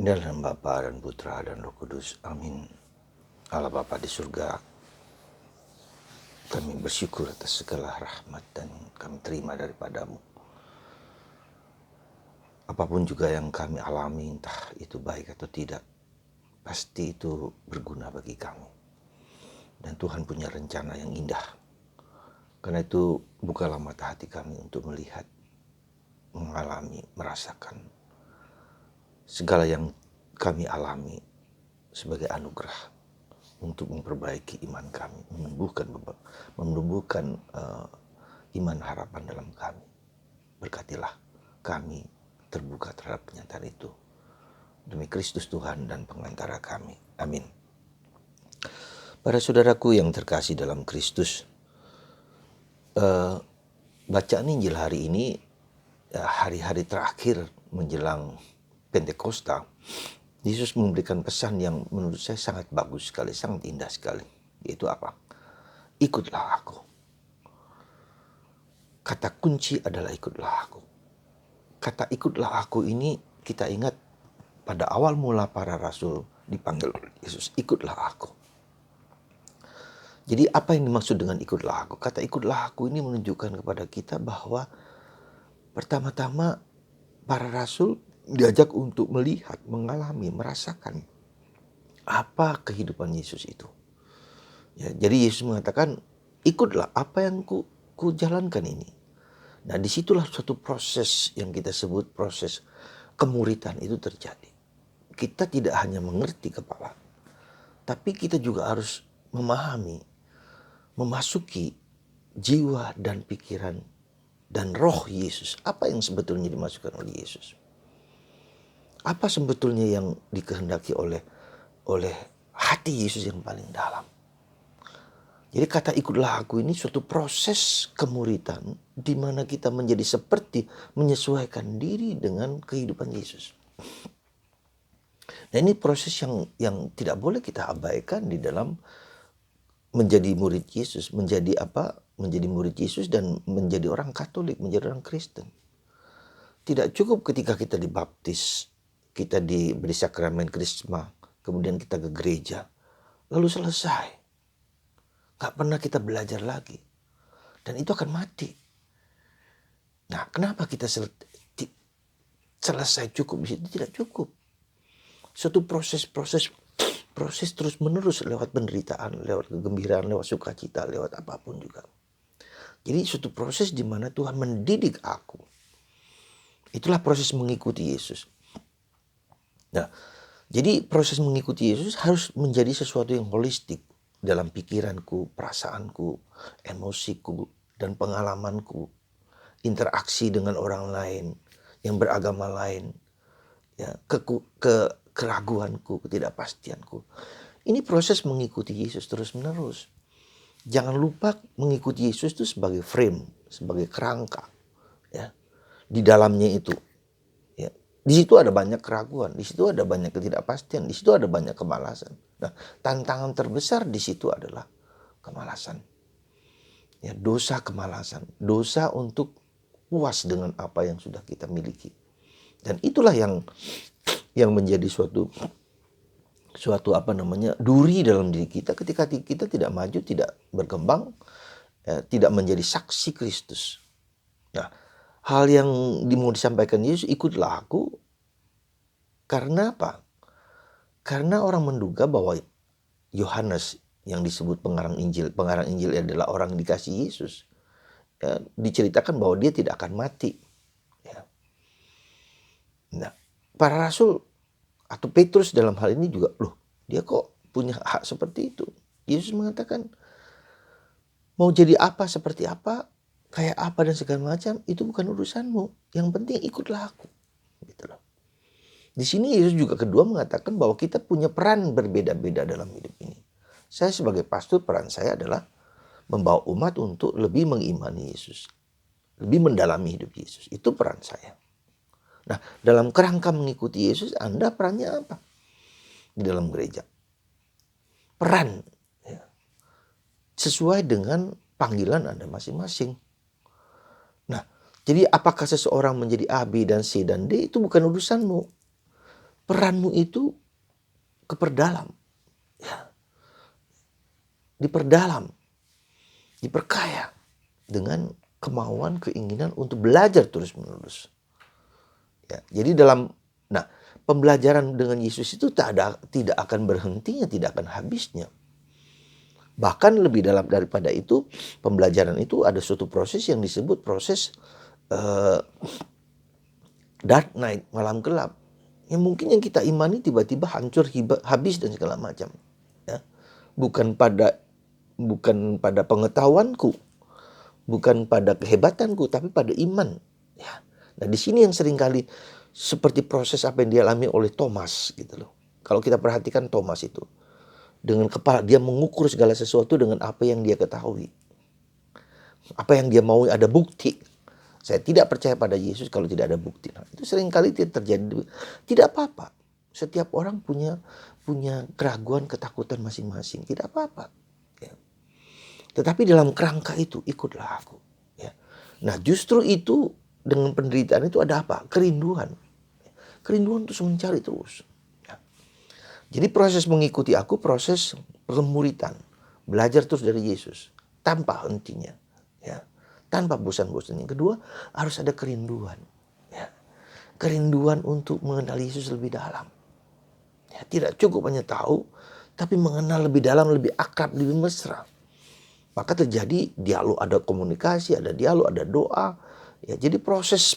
Dalam Bapa dan Putra dan Roh Kudus. Amin. Allah Bapa di surga, kami bersyukur atas segala rahmat dan kami terima daripadamu. Apapun juga yang kami alami, entah itu baik atau tidak, pasti itu berguna bagi kami. Dan Tuhan punya rencana yang indah. Karena itu bukalah mata hati kami untuk melihat, mengalami, merasakan segala yang kami alami sebagai anugerah untuk memperbaiki iman kami, menumbuhkan iman harapan dalam kami. Berkatilah kami terbuka terhadap kenyataan itu. Demi Kristus Tuhan dan pengantara kami. Amin. Para saudaraku yang terkasih dalam Kristus, bacaan Injil hari ini, hari-hari terakhir menjelang Pentakosta, Yesus memberikan pesan yang menurut saya sangat bagus sekali, sangat indah sekali. Yaitu apa? Ikutlah aku. Kata kunci adalah ikutlah aku. Kata ikutlah aku ini kita ingat pada awal mula para rasul dipanggil Yesus, ikutlah aku. Jadi apa yang dimaksud dengan ikutlah aku? Kata ikutlah aku ini menunjukkan kepada kita bahwa pertama-tama para rasul diajak untuk melihat, mengalami, merasakan apa kehidupan Yesus itu. Ya, jadi Yesus mengatakan, ikutlah apa yang ku jalankan ini. Nah, disitulah suatu proses yang kita sebut proses kemuritan itu terjadi. Kita tidak hanya mengerti kepala, tapi kita juga harus memahami, memasuki jiwa dan pikiran dan roh Yesus. Apa yang sebetulnya dimasukkan oleh Yesus? Apa sebetulnya yang dikehendaki oleh hati Yesus yang paling dalam? Jadi kata ikutlah aku ini suatu proses kemuritan di mana kita menjadi seperti menyesuaikan diri dengan kehidupan Yesus. Nah, ini proses yang tidak boleh kita abaikan di dalam menjadi murid Yesus, menjadi murid Yesus dan menjadi orang Katolik, menjadi orang Kristen. Tidak cukup ketika kita dibaptis, kita diberi sakramen krisma, kemudian kita ke gereja, lalu selesai. Gak pernah kita belajar lagi. Dan itu akan mati. Nah, kenapa kita selesai cukup di situ? Tidak cukup. Suatu proses terus menerus lewat penderitaan, lewat kegembiraan, lewat sukacita, lewat apapun juga. Jadi suatu proses di mana Tuhan mendidik aku. Itulah proses mengikuti Yesus. Nah, jadi proses mengikuti Yesus harus menjadi sesuatu yang holistik dalam pikiranku, perasaanku, emosiku, dan pengalamanku, interaksi dengan orang lain yang beragama lain, ya, keraguanku, ketidakpastianku. Ini proses mengikuti Yesus terus menerus. Jangan lupa mengikuti Yesus itu sebagai frame, sebagai kerangka, ya. Di dalamnya itu, ya. Di situ ada banyak keraguan, di situ ada banyak ketidakpastian, di situ ada banyak kemalasan. Nah, tantangan terbesar di situ adalah kemalasan. Ya, dosa kemalasan, dosa untuk puas dengan apa yang sudah kita miliki. Dan itulah yang menjadi suatu duri dalam diri kita ketika kita tidak maju, tidak berkembang, tidak menjadi saksi Kristus. Nah, hal yang mau disampaikan Yesus, ikutlah aku. Karena apa? Karena orang menduga bahwa Yohanes yang disebut pengarang Injil adalah orang dikasih Yesus. Ya, diceritakan bahwa dia tidak akan mati. Ya. Nah, para rasul atau Petrus dalam hal ini juga, dia kok punya hak seperti itu? Yesus mengatakan, mau jadi apa, seperti apa, kayak apa dan segala macam, itu bukan urusanmu. Yang penting ikutlah aku. Gitu loh. Di sini Yesus juga kedua mengatakan bahwa kita punya peran berbeda-beda dalam hidup ini. Saya sebagai pastor, peran saya adalah membawa umat untuk lebih mengimani Yesus, lebih mendalami hidup Yesus. Itu peran saya. Nah, dalam kerangka mengikuti Yesus, Anda perannya apa di dalam gereja? Peran, ya, sesuai dengan panggilan Anda masing-masing. Nah, jadi apakah seseorang menjadi A, B, dan C, dan D itu bukan urusanmu. peranmu itu keperdalam, ya, diperdalam, diperkaya dengan kemauan, keinginan untuk belajar terus-menerus. Ya, jadi pembelajaran dengan Yesus itu tidak akan berhentinya, tidak akan habisnya. Bahkan lebih dalam daripada itu, pembelajaran itu ada suatu proses yang disebut proses dark night, malam gelap. Yang mungkin yang kita imani tiba-tiba hancur, habis dan segala macam. Ya. Bukan pada pengetahuanku, bukan pada kehebatanku, tapi pada iman. Ya. Nah, di sini yang seringkali seperti proses apa yang dialami oleh Thomas gitu loh. Kalau kita perhatikan Thomas itu, dengan kepala dia mengukur segala sesuatu dengan apa yang dia ketahui. Apa yang dia mau, ada bukti. Saya tidak percaya pada Yesus kalau tidak ada bukti. Nah, itu seringkali terjadi. Tidak apa-apa. Setiap orang punya keraguan, ketakutan masing-masing. Tidak apa-apa. Ya. Tetapi dalam kerangka itu ikutlah aku. Ya. Nah, justru itu dengan penderitaan itu ada apa? Kerinduan. Kerinduan terus mencari terus. Ya. Jadi proses mengikuti aku, proses pemuritan. Belajar terus dari Yesus. Tanpa hentinya. Ya. Tanpa bosan-bosan. Yang kedua, harus ada kerinduan. Ya. Kerinduan untuk mengenal Yesus lebih dalam. Ya, tidak cukup hanya tahu, tapi mengenal lebih dalam, lebih akrab, lebih mesra. Maka terjadi dialog, ada komunikasi, ada dialog, ada doa. Ya, jadi proses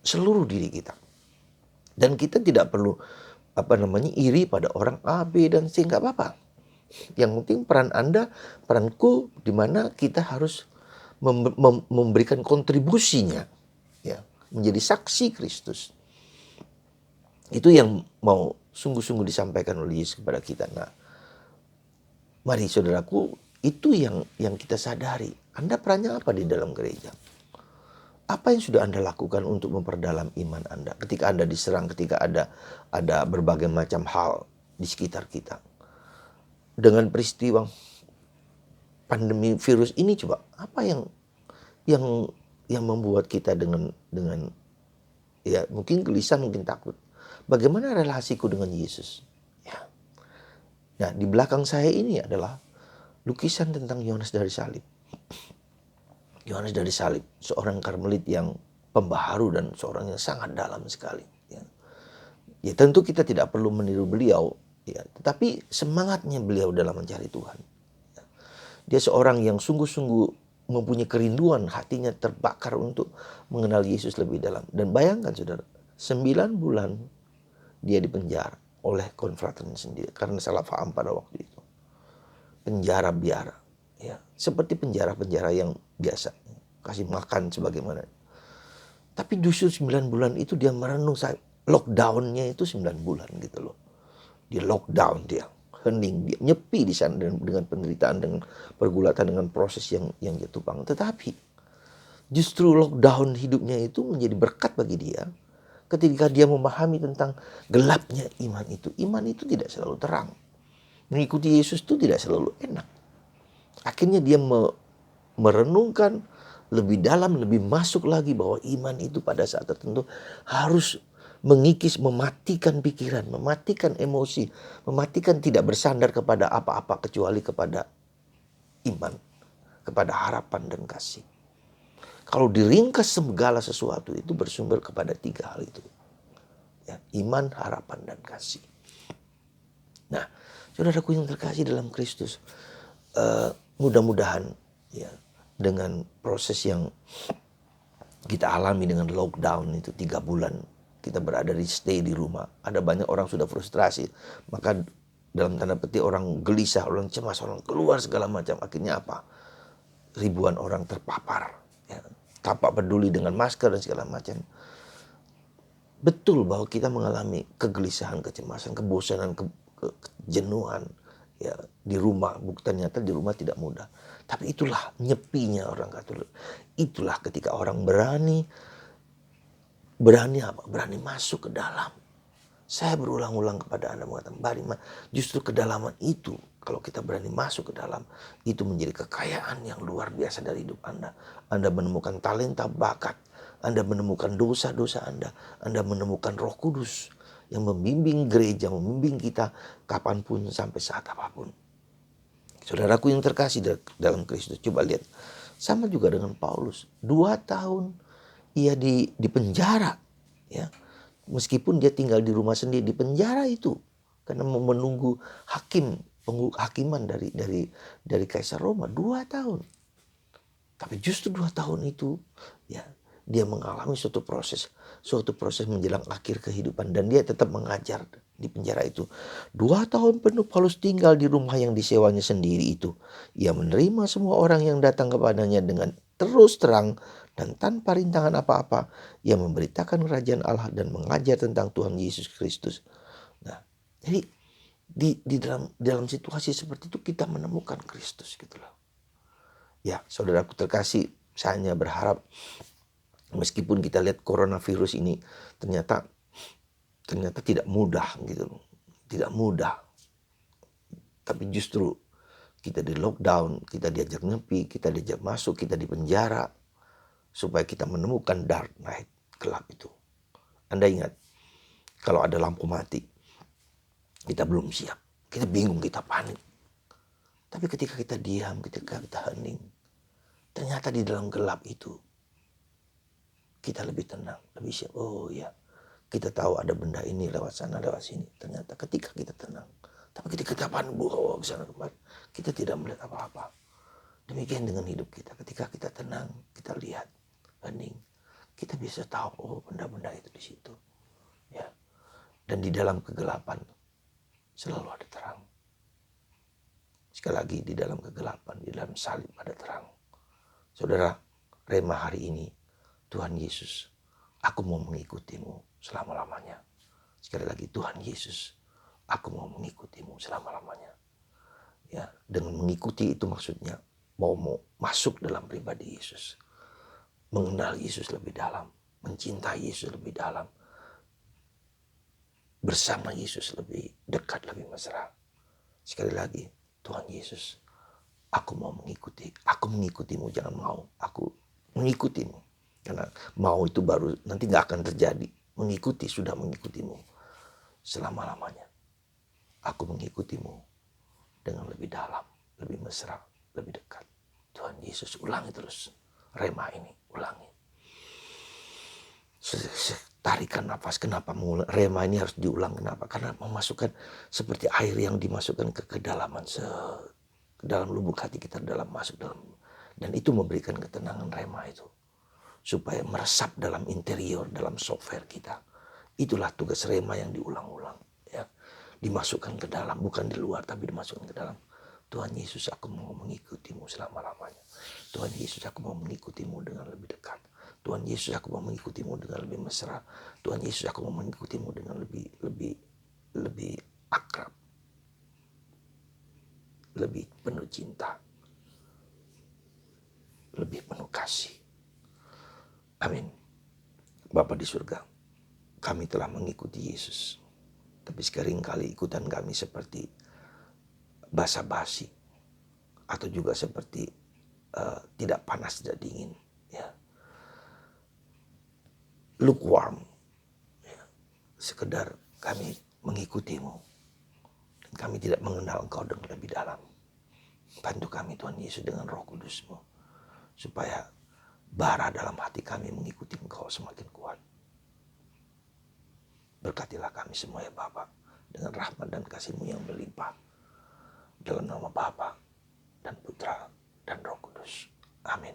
seluruh diri kita. Dan kita tidak perlu iri pada orang A, B, dan C, nggak apa-apa. Yang penting peran Anda, peranku, di mana kita harus memberikan kontribusinya, ya, menjadi saksi Kristus. Itu yang mau sungguh-sungguh disampaikan oleh Yesus kepada kita. Nah, mari saudaraku, itu yang kita sadari. Anda perannya apa di dalam gereja? Apa yang sudah Anda lakukan untuk memperdalam iman Anda ketika Anda diserang, ketika ada berbagai macam hal di sekitar kita? Dengan peristiwa pandemi virus ini, coba apa yang membuat kita dengan ya mungkin gelisah, mungkin takut. Bagaimana relasiku dengan Yesus? Ya. Nah, di belakang saya ini adalah lukisan tentang Yohanes dari Salib. Yohanes dari Salib, seorang Karmelit yang pembaharu dan seorang yang sangat dalam sekali. Ya tentu kita tidak perlu meniru beliau, ya, tetapi semangatnya beliau dalam mencari Tuhan. Dia seorang yang sungguh-sungguh mempunyai kerinduan, hatinya terbakar untuk mengenal Yesus lebih dalam. Dan bayangkan saudara, 9 bulan dia dipenjara oleh konfraternya sendiri karena salah paham pada waktu itu. Penjara biara, ya, seperti penjara-penjara yang biasa, kasih makan sebagaimana. Tapi justru 9 bulan itu dia merenung, lockdownnya itu 9 bulan gitu loh. Dia lockdown, dia hening, dia nyepi di sana dengan penderitaan, dengan pergulatan, dengan proses yang dia tupang. Tetapi justru lockdown hidupnya itu menjadi berkat bagi dia ketika dia memahami tentang gelapnya iman itu. Iman itu tidak selalu terang. Mengikuti Yesus itu tidak selalu enak. Akhirnya dia merenungkan lebih dalam, lebih masuk lagi bahwa iman itu pada saat tertentu harus mengikis, mematikan pikiran, mematikan emosi, mematikan, tidak bersandar kepada apa-apa kecuali kepada iman, kepada harapan dan kasih. Kalau diringkas segala sesuatu itu bersumber kepada 3 hal itu. Ya, iman, harapan, dan kasih. Nah, saudaraku yang terkasih dalam Kristus, mudah-mudahan ya dengan proses yang kita alami dengan lockdown itu 3 bulan, kita berada stay di rumah. Ada banyak orang sudah frustrasi. Maka dalam tanda petik orang gelisah, orang cemas, orang keluar segala macam. Akhirnya apa? Ribuan orang terpapar. Ya. Tanpa peduli dengan masker dan segala macam. Betul bahwa kita mengalami kegelisahan, kecemasan, kebosanan, kejenuhan. Ya, di rumah. Ternyata di rumah tidak mudah. Tapi itulah nyepinya orang Katolik. Itulah ketika orang berani apa? Berani masuk ke dalam. Saya berulang-ulang kepada Anda mengatakan, justru kedalaman itu, kalau kita berani masuk ke dalam, itu menjadi kekayaan yang luar biasa dari hidup Anda. Anda menemukan talenta, bakat, Anda menemukan dosa-dosa Anda menemukan Roh Kudus yang membimbing gereja, membimbing kita kapanpun sampai saat apapun. Saudaraku yang terkasih dalam Kristus, coba lihat. Sama juga dengan Paulus. 2 tahun ia di penjara. Ya. Meskipun dia tinggal di rumah sendiri, di penjara itu. Karena menunggu hakiman dari Kaisar Roma. 2 tahun. Tapi justru 2 tahun itu, ya, dia mengalami suatu proses menjelang akhir kehidupan, dan dia tetap mengajar di penjara itu. 2 tahun penuh Paulus tinggal di rumah yang disewanya sendiri itu. Ia menerima semua orang yang datang kepadanya dengan terus terang dan tanpa rintangan apa-apa. Ia memberitakan kerajaan Allah dan mengajar tentang Tuhan Yesus Kristus. Nah, jadi di dalam situasi seperti itu kita menemukan Kristus gitu loh. Ya, saudaraku terkasih, saya hanya berharap meskipun kita lihat coronavirus ini ternyata tidak mudah gitu loh. Tidak mudah. Tapi justru kita di lockdown, kita diajak nyepi, kita diajak masuk, kita di penjara supaya kita menemukan dark night, gelap itu. Anda ingat, kalau ada lampu mati, kita belum siap. Kita bingung, kita panik. Tapi ketika kita diam, ketika kita hening, ternyata di dalam gelap itu kita lebih tenang, lebih siap. Oh ya, kita tahu ada benda ini lewat sana, lewat sini. Ternyata ketika kita tenang, tapi ketika kita panik, bawa ke sana kemari, kita tidak melihat apa-apa. Demikian dengan hidup kita. Ketika kita tenang, kita lihat, hening, kita bisa tahu, oh benda-benda itu di situ. Ya. Dan di dalam kegelapan selalu ada terang. Sekali lagi, di dalam kegelapan, di dalam salib ada terang. Saudara, rema hari ini, Tuhan Yesus, aku mau mengikutimu selama-lamanya. Sekali lagi, Tuhan Yesus, aku mau mengikutimu selama-lamanya. Ya, dengan mengikuti itu maksudnya mau masuk dalam pribadi Yesus. Mengenal Yesus lebih dalam, mencintai Yesus lebih dalam. Bersama Yesus lebih dekat, lebih mesra. Sekali lagi, Tuhan Yesus, aku mau mengikuti. Aku mengikutimu, jangan mau. Aku mengikutimu. Karena mau itu baru nanti gak akan terjadi. Mengikuti, sudah mengikutimu selama-lamanya. Aku mengikutimu dengan lebih dalam, lebih mesra, lebih dekat. Tuhan Yesus, ulangi terus rema ini, ulangi. Tarikan nafas. Kenapa rema ini harus diulang? Kenapa? Karena memasukkan seperti air yang dimasukkan ke kedalaman, ke dalam lubuk hati kita, masuk dalam, dan itu memberikan ketenangan rema itu, supaya meresap dalam interior, dalam software kita. Itulah tugas rema yang diulang-ulang, ya, dimasukkan ke dalam, bukan di luar, tapi dimasukkan ke dalam. Tuhan Yesus, aku mau mengikutimu selama-lamanya. Tuhan Yesus, aku mau mengikutimu dengan lebih dekat. Tuhan Yesus, aku mau mengikutimu dengan lebih mesra. Tuhan Yesus, aku mau mengikutimu dengan lebih akrab, lebih penuh cinta, lebih penuh kasih. Amin. Bapa di surga, kami telah mengikuti Yesus, tapi seringkali ikutan kami seperti basa-basi, atau juga seperti tidak panas, tidak dingin, ya, lukewarm, ya. Sekedar kami mengikutimu, dan kami tidak mengenal Engkau dengan lebih dalam. Bantu kami Tuhan Yesus dengan Roh Kudus-Mu, supaya bara dalam hati kami mengikuti Engkau semakin kuat. Berkatilah kami semua ya Bapa, dengan rahmat dan kasih-Mu yang berlimpah. Dalam nama Bapa dan Putra dan Roh Kudus. Amin.